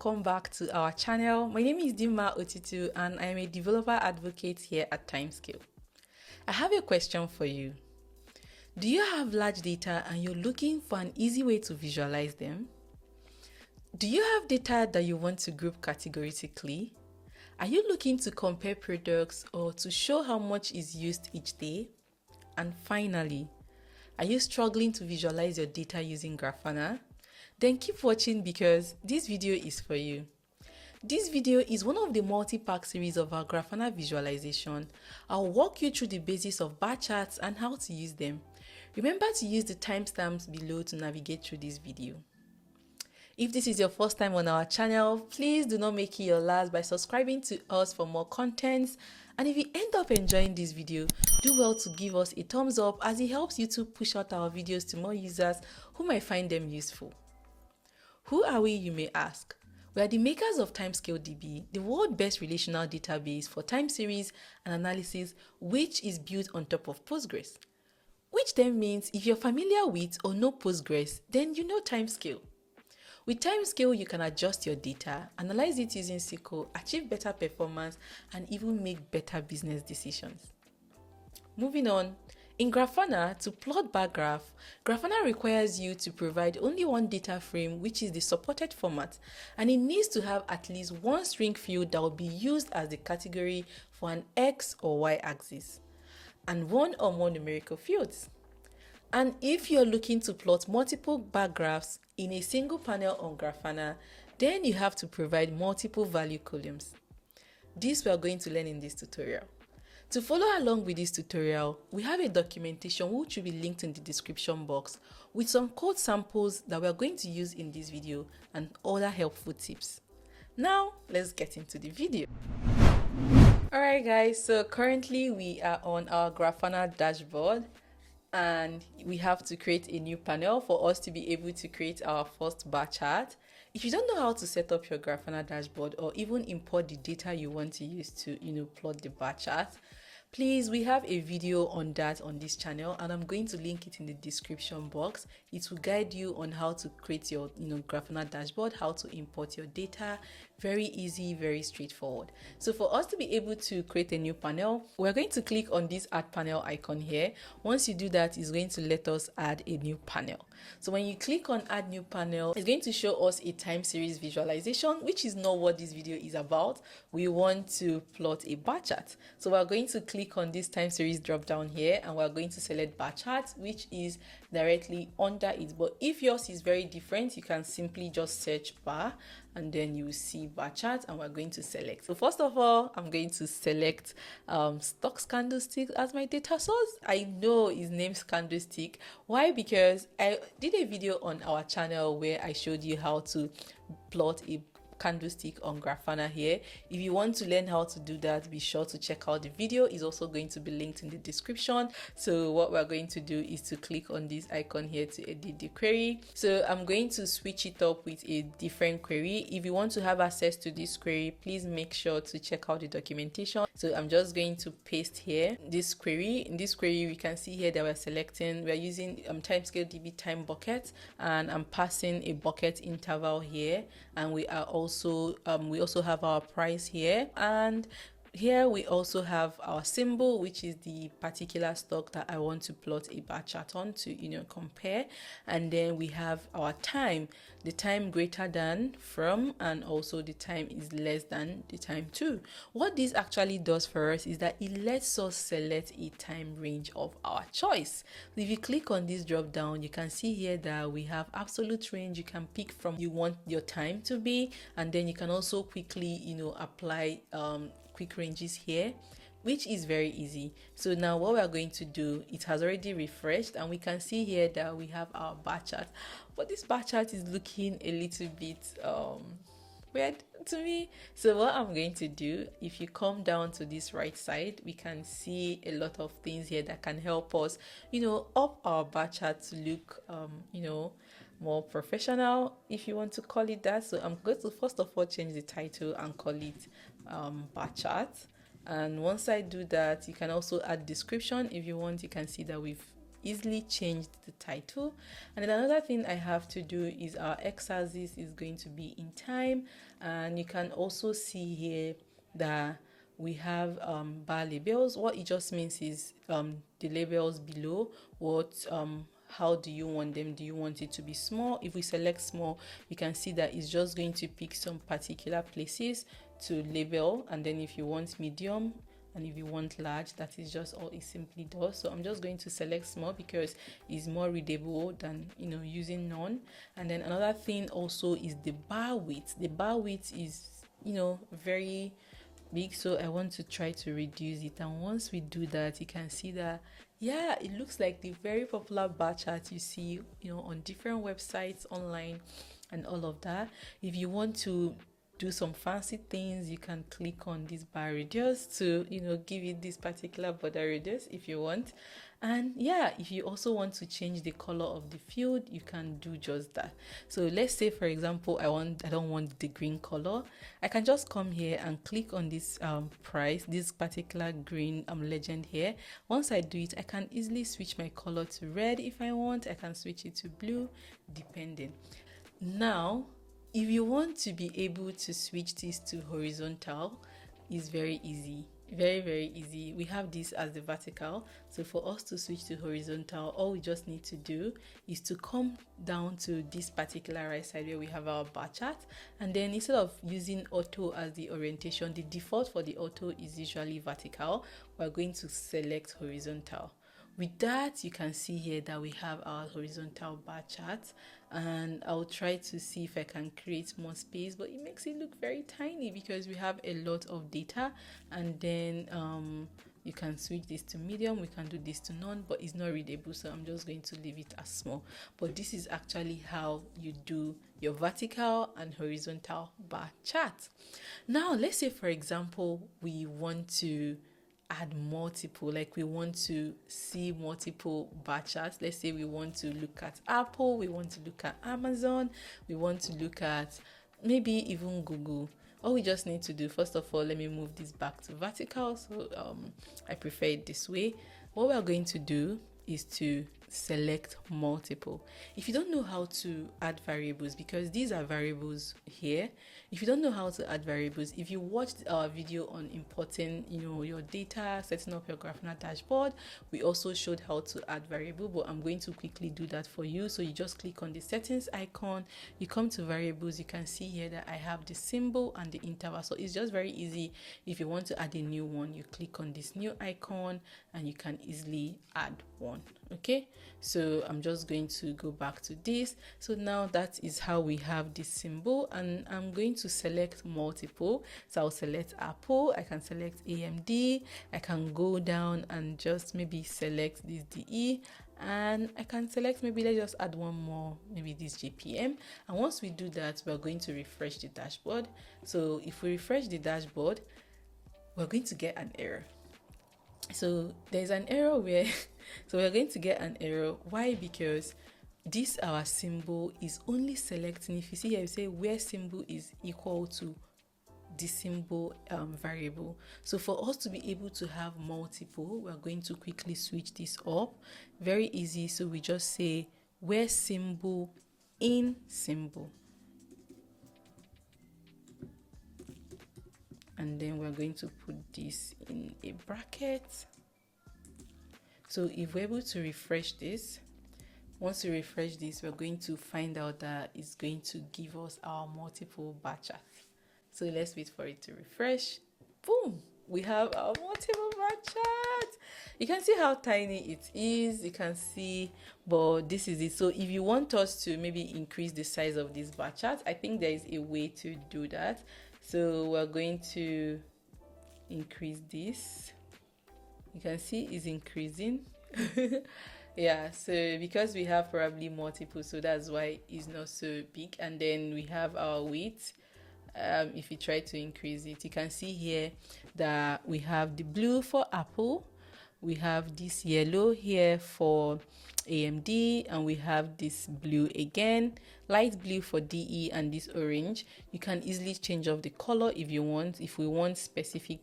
welcome back to our channel. My name is 𝗥𝗲𝗃𝗃𝗀𝗃 and I'm a developer advocate here at Timescale. I have a question for you. Do you have large data and you're looking for an easy way to visualize them? Do you have data that you want to group categorically? Are you looking to compare products or to show how much is used each day? And finally, are you struggling to visualize your data using Grafana? Then keep watching because this video is for you. This video is one of the multi-part series of our Grafana visualization. I'll walk you through the basics of bar charts and how to use them. Remember to use the timestamps below to navigate through this video. If this is your first time on our channel, please do not make it your last by subscribing to us for more contents. And if you end up enjoying this video, do well to give us a thumbs up as it helps YouTube push out our videos to more users who might find them useful. Who are we, you may ask? We are the makers of TimescaleDB, the world's best relational database for time series and analysis, which is built on top of Postgres. Which then means if you're familiar with or know Postgres, then you know Timescale. With Timescale, you can adjust your data, analyze it using SQL, achieve better performance, and even make better business decisions. Moving on, in Grafana, to plot bar graph, Grafana requires you to provide only one data frame, which is the supported format, and it needs to have at least one string field that will be used as the category for an X or Y axis, and one or more numerical fields. And if you're looking to plot multiple bar graphs in a single panel on Grafana, then you have to provide multiple value columns. This we are going to learn in this tutorial. To follow along with this tutorial, we have a documentation which will be linked in the description box with some code samples that we are going to use in this video and other helpful tips. Now, let's get into the video. Alright guys, so currently we are on our Grafana dashboard and we have to create a new panel for us to be able to create our first bar chart. If you don't know how to set up your Grafana dashboard or even import the data you want to use to plot the bar chart, please, we have a video on that on this channel and I'm going to link it in the description box. It will guide you on how to create your Grafana dashboard, how to import your data. Very easy, very straightforward. So for us to be able to create a new panel, we're going to click on this add panel icon here. Once you do that, it's going to let us add a new panel. So when you click on add new panel, it's going to show us a time series visualization, which is not what this video is about. We want to plot a bar chart. So we're going to click on this time series drop down here and we're going to select bar chart, which is directly under it. But if yours is very different, you can simply just search bar and then you will see bar chart and we're going to select. So first of all, I'm going to select stocks candlestick as my data source. I know his name's candlestick. Why? Because I did a video on our channel where I showed you how to plot a candlestick on Grafana here. If you want to learn how to do that, be sure to check out the video. It's also going to be linked in the description. So what we're going to do is to click on this icon here to edit the query. So I'm going to switch it up with a different query. If you want to have access to this query, please make sure to check out the documentation. So I'm just going to paste here this query. In this query, we can see here that we're using TimescaleDB time bucket, and I'm passing a bucket interval here, and we are also we also have our price here, and here we also have our symbol, which is the particular stock that I want to plot a bar chart on to compare. And then we have our time, the time greater than, from, and also the time is less than the time to. What this actually does for us is that it lets us select a time range of our choice. So if you click on this drop down, you can see here that we have absolute range. You can pick from you want your time to be, and then you can also quickly apply quick ranges here, which is very easy. So now what we are going to do, it has already refreshed and we can see here that we have our bar chart, but this bar chart is looking a little bit weird to me. So what I'm going to do, if you come down to this right side, we can see a lot of things here that can help us up our bar chart to look more professional, if you want to call it that. So I'm going to first of all change the title and call it bar chart. And once I do that, you can also add description if you want. You can see that we've easily change the title. And then another thing I have to do is our x-axis is going to be in time, and you can also see here that we have bar labels. What it just means is the labels below, what how do you want them? Do you want it to be small? If we select small, you can see that it's just going to pick some particular places to label, and then if you want medium and if you want large, that is just all it simply does. So I'm just going to select small because it's more readable than using none. And then another thing also is the bar width. The bar width is very big, so I want to try to reduce it. And once we do that, you can see that it looks like the very popular bar chart you see on different websites online and all of that. If you want to do some fancy things, you can click on this bar radius to give it this particular border radius if you want. And if you also want to change the color of the field, you can do just that. So let's say, for example, I don't want the green color. I can just come here and click on this price, this particular green legend here. Once I do it, I can easily switch my color to red if I want. I can switch it to blue, depending. Now, if you want to be able to switch this to horizontal, it's very easy. Very, very easy. We have this as the vertical. So for us to switch to horizontal, all we just need to do is to come down to this particular right side where we have our bar chart. And then instead of using auto as the orientation, the default for the auto is usually vertical. We're going to select horizontal. With that, you can see here that we have our horizontal bar chart, and I'll try to see if I can create more space, but it makes it look very tiny because we have a lot of data. And then you can switch this to medium, we can do this to none, but it's not readable, so I'm just going to leave it as small. But this is actually how you do your vertical and horizontal bar chart. Now let's say, for example, we want to add multiple, like we want to see multiple bar charts. Let's say we want to look at Apple, we want to look at Amazon, we want to look at maybe even Google. All we just need to do, first of all, let me move this back to vertical, so I prefer it this way. What we are going to do is to select multiple. If you don't know how to add variables, because these are variables here, if you don't know how to add variables, if you watched our video on importing your data, setting up your Grafana dashboard, we also showed how to add variable, but I'm going to quickly do that for you. So you just click on the settings icon, you come to variables, you can see here that I have the symbol and the interval. So it's just very easy. If you want to add a new one, you click on this new icon and you can easily add one. Okay, so I'm just going to go back to this. So now that is how we have this symbol, and I'm going to select multiple. So I'll select Apple, I can select AMD, I can go down and just maybe select this DE, and I can select, maybe let's just add one more, maybe this JPM. And once we do that, we're going to refresh the dashboard. So if we refresh the dashboard, we're going to get an error. So there's an error where so we're going to get an error. Why? Because this our symbol is only selecting, if you see here, you say where symbol is equal to the symbol variable. So for us to be able to have multiple, we're going to quickly switch this up. Very easy. So we just say where symbol in symbol, and then we're going to put this in a bracket. So if we're able to refresh this, once we refresh this, we're going to find out that it's going to give us our multiple bar chart. So let's wait for it to refresh. Boom, we have our multiple bar chart. You can see how tiny it is, you can see, but this is it. So if you want us to maybe increase the size of this bar chart, I think there is a way to do that. So we're going to increase this. You can see it's increasing. Yeah, so because we have probably multiple, so that's why it's not so big. And then we have our weight. If you try to increase it, you can see here that we have the blue for Apple, we have this yellow here for AMD, and we have this blue again, light blue for DE, and this orange. You can easily change off the color if you want, if we want specific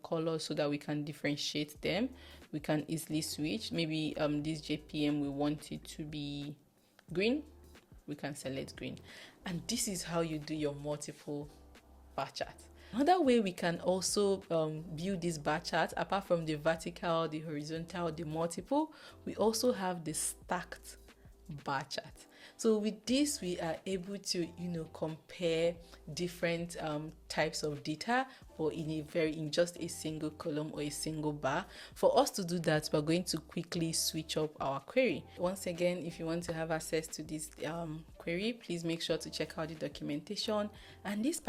colors so that we can differentiate them. we can easily switch. Maybe this JPM, we want it to be green, we can select green. And this is how you do your multiple bar chart. Another way we can also build this bar chart, apart from the vertical, the horizontal, the multiple, we also have the stacked bar chart. So with this, we are able to, compare different types of data, or in just a single column or a single bar. For us to do that, we're going to quickly switch up our query. Once again, if you want to have access to this query, please make sure to check out the documentation. And this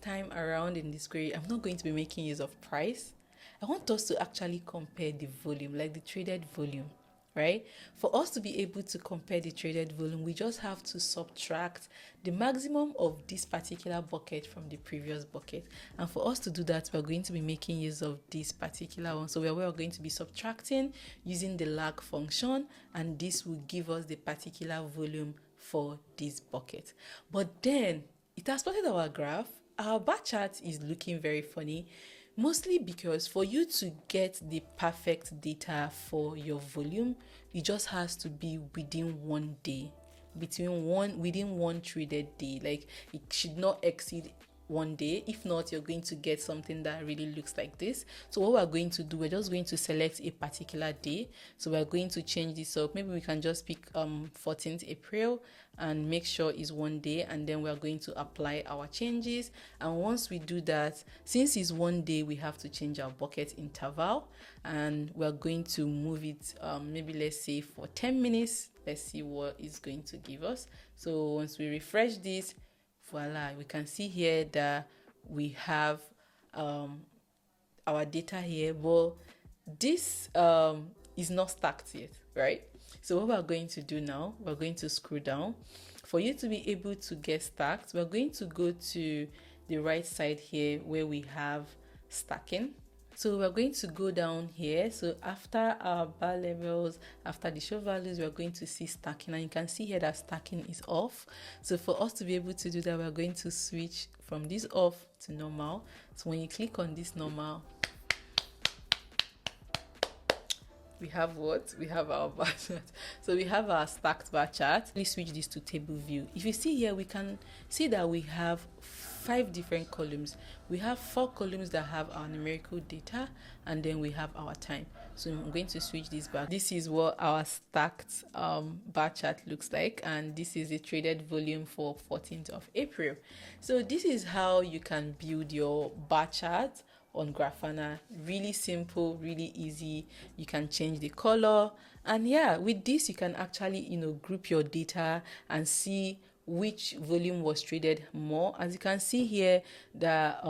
time around in this query, I'm not going to be making use of price. I want us to actually compare the volume, like the traded volume. Right? For us to be able to compare the traded volume, we just have to subtract the maximum of this particular bucket from the previous bucket. And for us to do that, we're going to be making use of this particular one. So we're going to be subtracting using the lag function, and this will give us the particular volume for this bucket. But then it has plotted our graph. Our bar chart is looking very funny. Mostly because for you to get the perfect data for your volume, it just has to be within 1 day, within one traded day. Like, it should not exceed 1 day. If not, you're going to get something that really looks like this. So what we're going to do, we're just going to select a particular day. So we're going to change this up. Maybe we can just pick 14th April and make sure it's 1 day, and then we're going to apply our changes. And once we do that, since it's 1 day, we have to change our bucket interval, and we're going to move it maybe, let's say, for 10 minutes. Let's see what it's going to give us. So once we refresh this, voila, we can see here that we have our data here, but this is not stacked yet, right? So what we're going to do now, we're going to scroll down. For you to be able to get stacked, we're going to go to the right side here where we have stacking. So we're going to go down here. So after our bar levels, after the show values, we're going to see stacking, and you can see here that stacking is off. So for us to be able to do that, we're going to switch from this off to normal. So when you click on this normal, we have what? We have our bar chart. So we have our stacked bar chart. Let's switch this to table view. If you see here, we can see that we have 5 different columns. We have 4 columns that have our numerical data, and then we have our time. So I'm going to switch this back. This is what our stacked bar chart looks like, and this is the traded volume for 14th of April. So this is how you can build your bar chart on Grafana. Really simple, really easy. You can change the color, and yeah, with this you can actually group your data and see which volume was traded more. As you can see here, that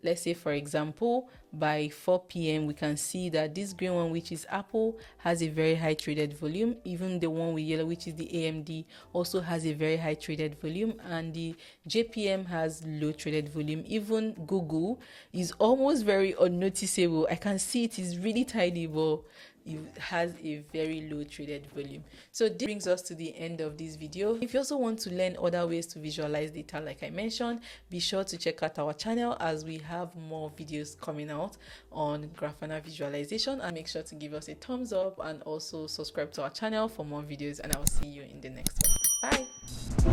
let's say for example by 4 p.m. we can see that this green one, which is Apple, has a very high traded volume. Even the one with yellow, which is the AMD, also has a very high traded volume, and the JPM has low traded volume. Even Google is almost very unnoticeable. I can see it is really tiny, but it has a very low traded volume. So this brings us to the end of this video. If you also want to learn other ways to visualize data like I mentioned, be sure to check out our channel, as we have more videos coming out on Grafana visualization. And make sure to give us a thumbs up and also subscribe to our channel for more videos, and I will see you in the next one. Bye.